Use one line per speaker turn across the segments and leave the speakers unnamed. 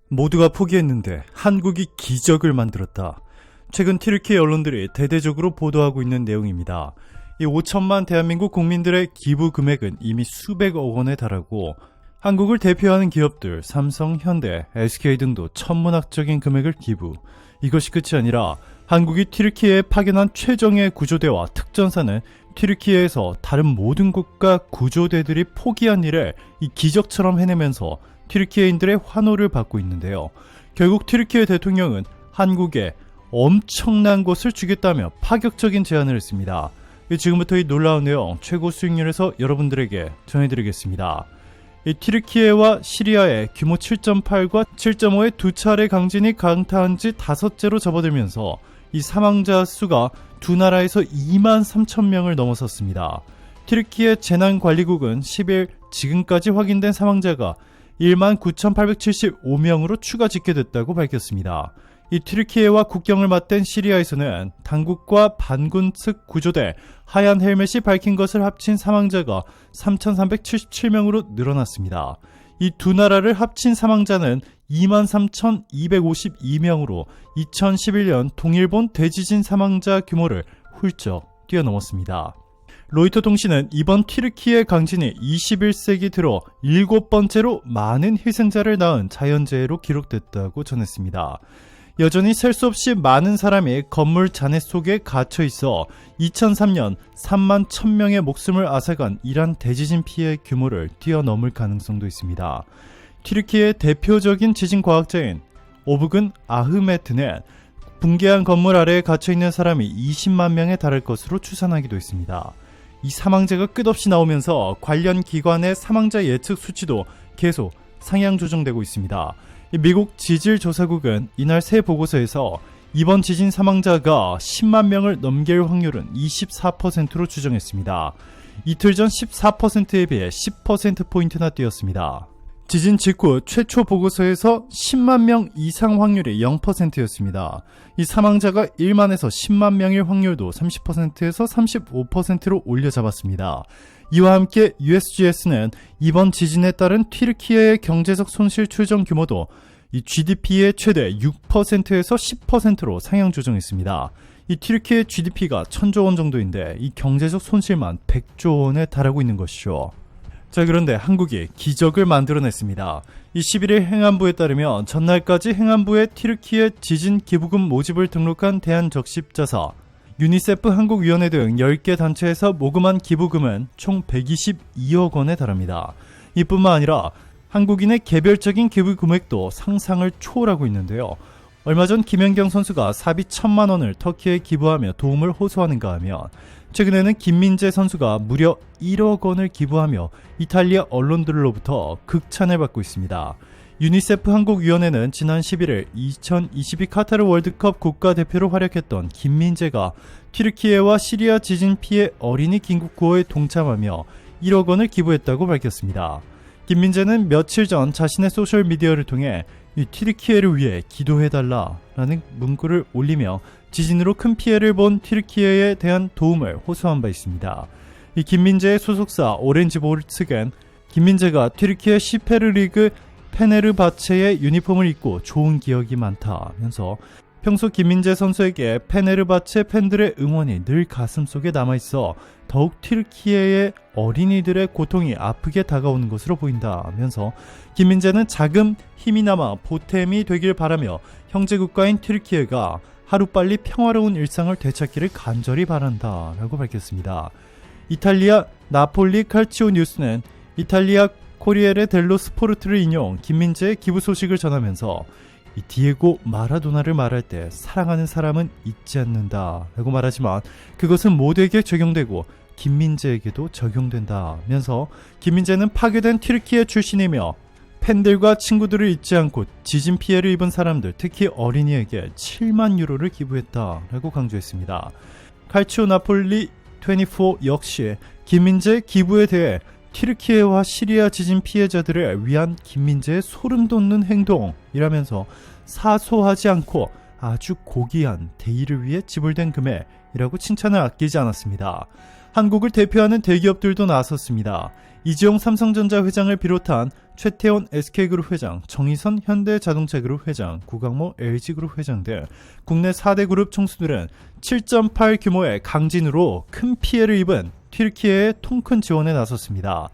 모두가 포기했는데 한국이 기적을 만들었다. 최근 튀르키예 언론들이 대대적으로 보도하고 있는 내용입니다. 이 5천만 대한민국 국민들의 기부 금액은 이미 수백억 원에 달하고 한국을 대표하는 기업들 삼성, 현대, SK 등도 천문학적인 금액을 기부. 이것이 끝이 아니라 한국이 튀르키예에 파견한 최정예 구조대와 특전사는 튀르키예에서 다른 모든 국가 구조대들이 포기한 일을 이 기적처럼 해내면서 튀르키예인들의 환호를 받고 있는데요. 결국 튀르키예 대통령은 한국에 엄청난 것을 주겠다며 파격적인 제안을 했습니다. 지금부터 이 놀라운 내용 최고 수익률에서 여러분들에게 전해드리겠습니다. 튀르키예와 시리아의 규모 7.8과 7.5의 두 차례 강진이 강타한 지 5째로 접어들면서 이 사망자 수가 두 나라에서 2만 3천 명을 넘어섰습니다. 튀르키예 재난관리국은 10일 지금까지 확인된 사망자가 1만 9,875명으로 추가 집계됐다고 밝혔습니다. 이 튀르키예와 국경을 맞댄 시리아에서는 당국과 반군 측 구조대 하얀 헬멧이 밝힌 것을 합친 사망자가 3,377명으로 늘어났습니다. 이 두 나라를 합친 사망자는 23,252명으로 2011년 동일본 대지진 사망자 규모를 훌쩍 뛰어넘었습니다. 로이터 통신은 이번 튀르키예 강진이 21세기 들어 7번째로 많은 희생자를 낳은 자연재해로 기록됐다고 전했습니다. 여전히 셀 수 없이 많은 사람이 건물 잔해 속에 갇혀 있어 2003년 3만 1000명의 목숨을 앗아간 이란 대지진 피해 규모를 뛰어넘을 가능성도 있습니다. 튀르키예의 대표적인 지진과학자인 오브근 아흐메트는 붕괴한 건물 아래에 갇혀있는 사람이 20만 명에 달할 것으로 추산하기도 했습니다. 이 사망자가 끝없이 나오면서 관련 기관의 사망자 예측 수치도 계속 상향 조정되고 있습니다. 미국 지질조사국은 이날 새 보고서에서 이번 지진 사망자가 10만 명을 넘길 확률은 24%로 추정했습니다. 이틀 전 14%에 비해 10%포인트나 뛰었습니다. 지진 직후 최초 보고서에서 10만 명 이상 확률이 0%였습니다. 이 사망자가 1만에서 10만 명일 확률도 30%에서 35%로 올려잡았습니다. 이와 함께 USGS는 이번 지진에 따른 튀르키예의 경제적 손실 추정 규모도 이 GDP의 최대 6%에서 10%로 상향 조정했습니다. 이 튀르키예 GDP가 1000조 원 정도인데 이 경제적 손실만 100조 원에 달하고 있는 것이죠. 자, 그런데 한국이 기적을 만들어냈습니다. 이 11일 행안부에 따르면 전날까지 행안부에 튀르키예 지진 기부금 모집을 등록한 대한적십자사, 유니세프 한국위원회 등 10개 단체에서 모금한 기부금은 총 122억 원에 달합니다. 이뿐만 아니라 한국인의 개별적인 기부 금액도 상상을 초월하고 있는데요. 얼마 전 김연경 선수가 사비 1,000만 원을 터키에 기부하며 도움을 호소하는가 하면 최근에는 김민재 선수가 무려 1억 원을 기부하며 이탈리아 언론들로부터 극찬을 받고 있습니다. 유니세프 한국위원회는 지난 11일 2022 카타르 월드컵 국가대표로 활약했던 김민재가 튀르키예와 시리아 지진 피해 어린이 긴급 구호에 동참하며 1억 원을 기부했다고 밝혔습니다. 김민재는 며칠 전 자신의 소셜미디어를 통해 이 튀르키예를 위해 기도해달라라는 문구를 올리며 지진으로 큰 피해를 본 튀르키예에 대한 도움을 호소한 바 있습니다. 이 김민재의 소속사 오렌지볼 측은 김민재가 튀르키예 시페르리그 페네르바체의 유니폼을 입고 좋은 기억이 많다면서 평소 김민재 선수에게 페네르바체 팬들의 응원이 늘 가슴속에 남아있어 더욱 튀르키예의 어린이들의 고통이 아프게 다가오는 것으로 보인다면서 김민재는 자금 힘이 남아 보탬이 되길 바라며 형제국가인 튀르키예가 하루빨리 평화로운 일상을 되찾기를 간절히 바란다라고 밝혔습니다. 이탈리아 나폴리 칼치오 뉴스는 이탈리아 코리에레 델로 스포르트를 인용 김민재의 기부 소식을 전하면서 이 디에고 마라도나를 말할 때 사랑하는 사람은 잊지 않는다 라고 말하지만 그것은 모두에게 적용되고 김민재에게도 적용된다면서 김민재는 파괴된 튀르키예 출신이며 팬들과 친구들을 잊지 않고 지진 피해를 입은 사람들 특히 어린이에게 7만 유로를 기부했다라고 강조했습니다. 칼치오 나폴리 24 역시 김민재의 기부에 대해 튀르키예와 시리아 지진 피해자들을 위한 김민재의 소름 돋는 행동이라면서 사소하지 않고 아주 고귀한 대의를 위해 지불된 금액이라고 칭찬을 아끼지 않았습니다. 한국을 대표하는 대기업들도 나섰습니다. 이재용 삼성전자 회장을 비롯한 최태원 SK그룹 회장, 정의선 현대자동차그룹 회장, 구강모 LG그룹 회장 등 국내 4대 그룹 총수들은 7.8 규모의 강진으로 큰 피해를 입은 튀르키예의 통큰 지원에 나섰습니다.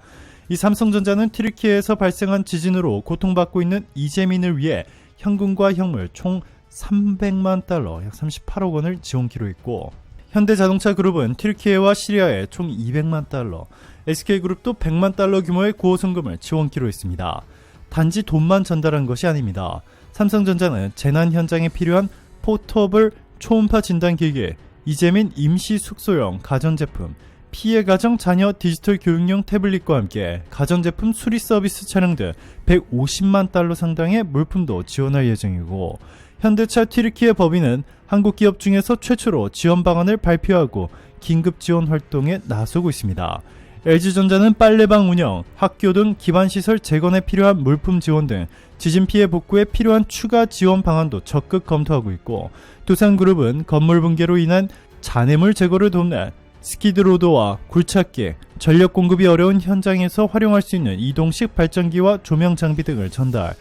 이 삼성전자는 튀르키예에서 발생한 지진으로 고통받고 있는 이재민을 위해 현금과 현물 총 300만 달러, 약 38억 원을 지원키로 했고, 현대자동차 그룹은 튀르키예와 시리아에 총 200만 달러, SK그룹도 100만 달러 규모의 구호성금을 지원키로 했습니다. 단지 돈만 전달한 것이 아닙니다. 삼성전자는 재난 현장에 필요한 포터블 초음파 진단기기, 이재민 임시 숙소용 가전제품, 피해 가정 자녀 디지털 교육용 태블릿과 함께 가전제품 수리 서비스 차량 등 150만 달러 상당의 물품도 지원할 예정이고, 현대차 튀르키예 법인은 한국 기업 중에서 최초로 지원 방안을 발표하고 긴급 지원 활동에 나서고 있습니다. LG전자는 빨래방 운영, 학교 등 기반시설 재건에 필요한 물품 지원 등 지진 피해 복구에 필요한 추가 지원 방안도 적극 검토하고 있고, 두산그룹은 건물 붕괴로 인한 잔해물 제거를 돕는 스키드로더와 굴착기, 전력 공급이 어려운 현장에서 활용할 수 있는 이동식 발전기와 조명 장비 등을 전달,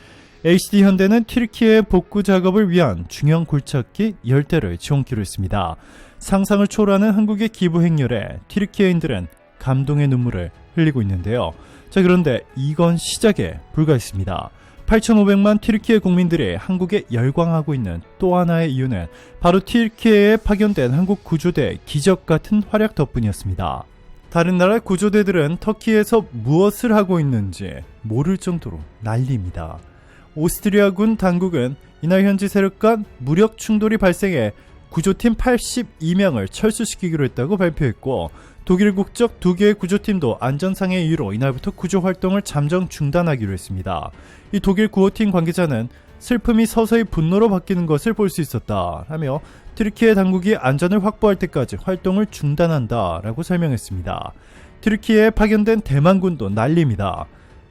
HD현대는 튀르키예 복구 작업을 위한 중형 굴착기 10대를 지원키로 했습니다. 상상을 초월하는 한국의 기부 행렬에 튀르키예인들은 감동의 눈물을 흘리고 있는데요. 자, 그런데 이건 시작에 불과했습니다. 8,500만 튀르키예 국민들이 한국에 열광하고 있는 또 하나의 이유는 바로 튀르키예에 파견된 한국 구조대의 기적 같은 활약 덕분이었습니다. 다른 나라 구조대들은 터키에서 무엇을 하고 있는지 모를 정도로 난리입니다. 오스트리아군 당국은 이날 현지 세력 간 무력 충돌이 발생해 구조팀 82명을 철수시키기로 했다고 발표했고, 독일 국적 2개의 구조팀도 안전상의 이유로 이날부터 구조 활동을 잠정 중단하기로 했습니다. 이 독일 구호팀 관계자는 슬픔이 서서히 분노로 바뀌는 것을 볼 수 있었다 하며 튀르키예 당국이 안전을 확보할 때까지 활동을 중단한다 라고 설명했습니다. 튀르키예에 파견된 대만군도 난리입니다.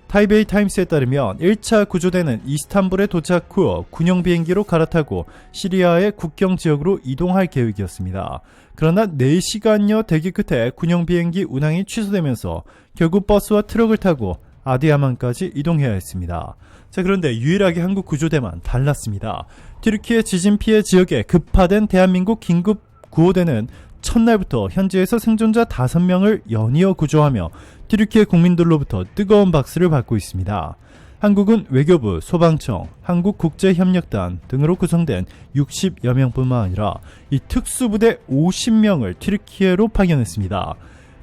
타이베이 타임스에 따르면 1차 구조대는 이스탄불에 도착 후 군용 비행기로 갈아타고 시리아의 국경 지역으로 이동할 계획이었습니다. 그러나 4시간여 대기 끝에 군용 비행기 운항이 취소되면서 결국 버스와 트럭을 타고 아디야만까지 이동해야 했습니다. 자, 그런데 유일하게 한국 구조대만 달랐습니다. 튀르키예 지진 피해 지역에 급파된 대한민국 긴급 구호대는 첫날부터 현지에서 생존자 5명을 연이어 구조하며 튀르키예 국민들로부터 뜨거운 박수를 받고 있습니다. 한국은 외교부, 소방청, 한국국제협력단 등으로 구성된 60여 명뿐만 아니라 이 특수부대 50명을 튀르키예로 파견했습니다.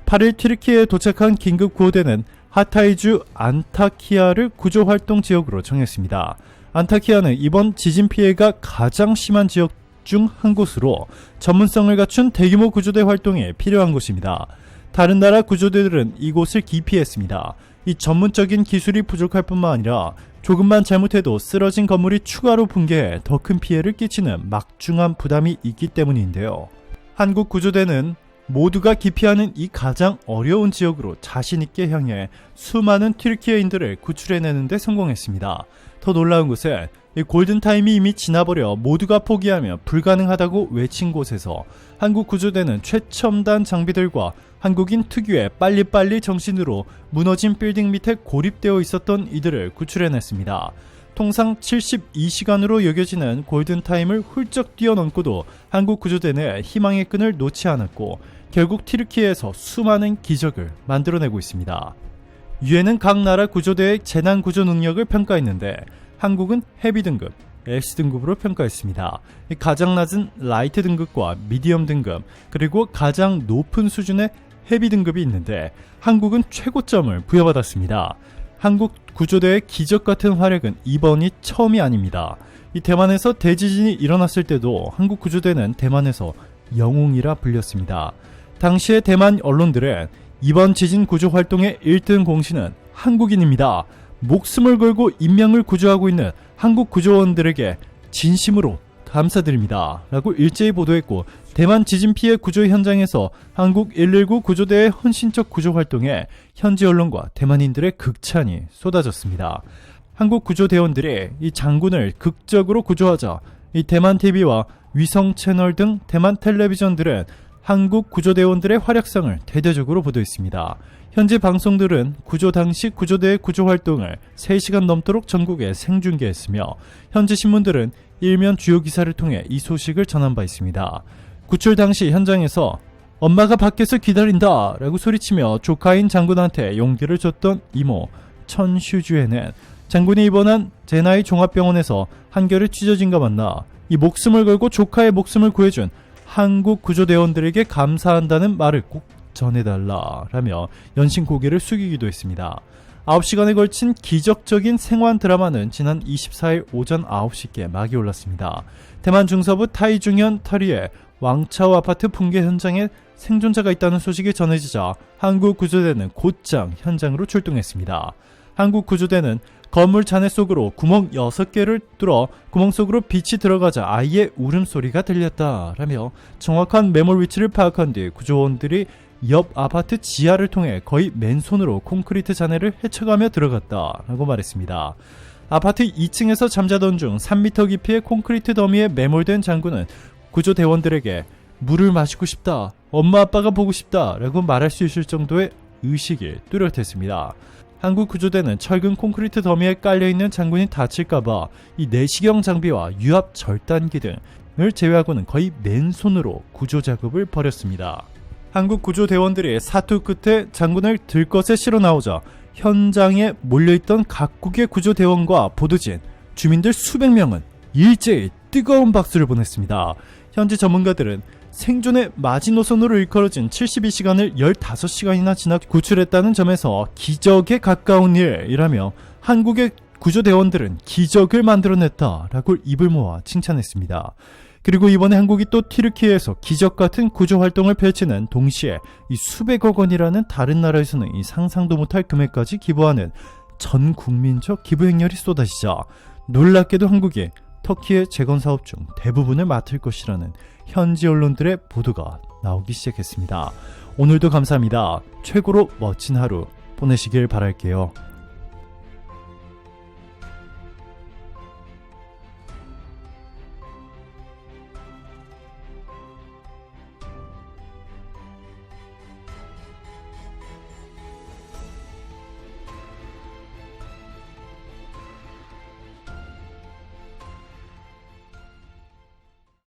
8일 튀르키예에 도착한 긴급구호대는 하타이주 안타키아를 구조활동 지역으로 정했습니다. 안타키아는 이번 지진 피해가 가장 심한 지역 중 한 곳으로 전문성을 갖춘 대규모 구조대 활동에 필요한 곳입니다. 다른 나라 구조대들은 이곳을 기피했습니다. 이 전문적인 기술이 부족할 뿐만 아니라 조금만 잘못해도 쓰러진 건물이 추가로 붕괴해 더 큰 피해를 끼치는 막중한 부담이 있기 때문인데요. 한국 구조대는 모두가 기피하는 이 가장 어려운 지역으로 자신있게 향해 수많은 튀르키예인들을 구출해내는 데 성공했습니다. 더 놀라운 것은 이 골든타임이 이미 지나버려 모두가 포기하며 불가능하다고 외친 곳에서 한국 구조대는 최첨단 장비들과 한국인 특유의 빨리빨리 정신으로 무너진 빌딩 밑에 고립되어 있었던 이들을 구출해냈습니다. 통상 72시간으로 여겨지는 골든타임을 훌쩍 뛰어넘고도 한국 구조대는 희망의 끈을 놓지 않았고 결국 튀르키예에서 수많은 기적을 만들어내고 있습니다. 유엔은 각 나라 구조대의 재난 구조 능력을 평가했는데 한국은 헤비 등급, S 등급으로 평가했습니다. 가장 낮은 라이트 등급과 미디엄 등급, 그리고 가장 높은 수준의 헤비 등급이 있는데 한국은 최고점을 부여받았습니다. 한국 구조대의 기적 같은 활약은 이번이 처음이 아닙니다. 이 대만에서 대지진이 일어났을 때도 한국 구조대는 대만에서 영웅이라 불렸습니다. 당시의 대만 언론들은 이번 지진 구조 활동의 1등 공신은 한국인입니다. 목숨을 걸고 인명을 구조하고 있는 한국 구조원들에게 진심으로 감사드립니다 라고 일제히 보도했고, 대만 지진 피해 구조 현장에서 한국 119 구조대의 헌신적 구조 활동에 현지 언론과 대만인들의 극찬이 쏟아졌습니다. 한국 구조대원들이 이 장군을 극적으로 구조하자 이 대만 TV와 위성 채널 등 대만 텔레비전들은 한국 구조대원들의 활약상을 대대적으로 보도했습니다. 현지 방송들은 구조 당시 구조대의 구조 활동을 3시간 넘도록 전국에 생중계했으며 현지 신문들은 일면 주요 기사를 통해 이 소식을 전한 바 있습니다. 구출 당시 현장에서 엄마가 밖에서 기다린다 라고 소리치며 조카인 장군한테 용기를 줬던 이모 천슈주에는 장군이 입원한 제나이 종합병원에서 한결에 찢어진가 만나 이 목숨을 걸고 조카의 목숨을 구해준 한국 구조대원들에게 감사한다는 말을 꼭 전해달라라며 연신 고개를 숙이기도 했습니다. 9시간에 걸친 기적적인 생환 드라마는 지난 24일 오전 9시께 막이 올랐습니다. 대만 중서부 타이중현 터리에 왕차오 아파트 붕괴 현장에 생존자가 있다는 소식이 전해지자 한국 구조대는 곧장 현장으로 출동했습니다. 한국 구조대는 건물 잔해 속으로 구멍 6개를 뚫어 구멍 속으로 빛이 들어가자 아이의 울음소리가 들렸다라며 정확한 매몰 위치를 파악한 뒤 구조원들이 옆 아파트 지하를 통해 거의 맨손으로 콘크리트 잔해를 헤쳐가며 들어갔다라고 말했습니다. 아파트 2층에서 잠자던 중 3m 깊이의 콘크리트 더미에 매몰된 장군은 구조대원들에게 물을 마시고 싶다, 엄마 아빠가 보고 싶다 라고 말할 수 있을 정도의 의식이 뚜렷했습니다. 한국 구조대는 철근 콘크리트 더미에 깔려있는 장군이 다칠까봐 이 내시경 장비와 유압 절단기 등을 제외하고는 거의 맨손으로 구조작업을 벌였습니다. 한국 구조대원들이 사투 끝에 장군을 들것에 실어 나오자 현장에 몰려있던 각국의 구조대원과 보도진, 주민들 수백 명은 일제히 뜨거운 박수를 보냈습니다. 현지 전문가들은 생존의 마지노선으로 일컬어진 72시간을 15시간이나 지나 구출했다는 점에서 기적에 가까운 일이라며 한국의 구조대원들은 기적을 만들어냈다라고 입을 모아 칭찬했습니다. 그리고 이번에 한국이 또 튀르키예에서 기적 같은 구조 활동을 펼치는 동시에 이 수백억 원이라는 다른 나라에서는 이 상상도 못할 금액까지 기부하는 전 국민적 기부 행렬이 쏟아지자 놀랍게도 한국이 터키의 재건 사업 중 대부분을 맡을 것이라는 현지 언론들의 보도가 나오기 시작했습니다. 오늘도 감사합니다. 최고로 멋진 하루 보내시길 바랄게요.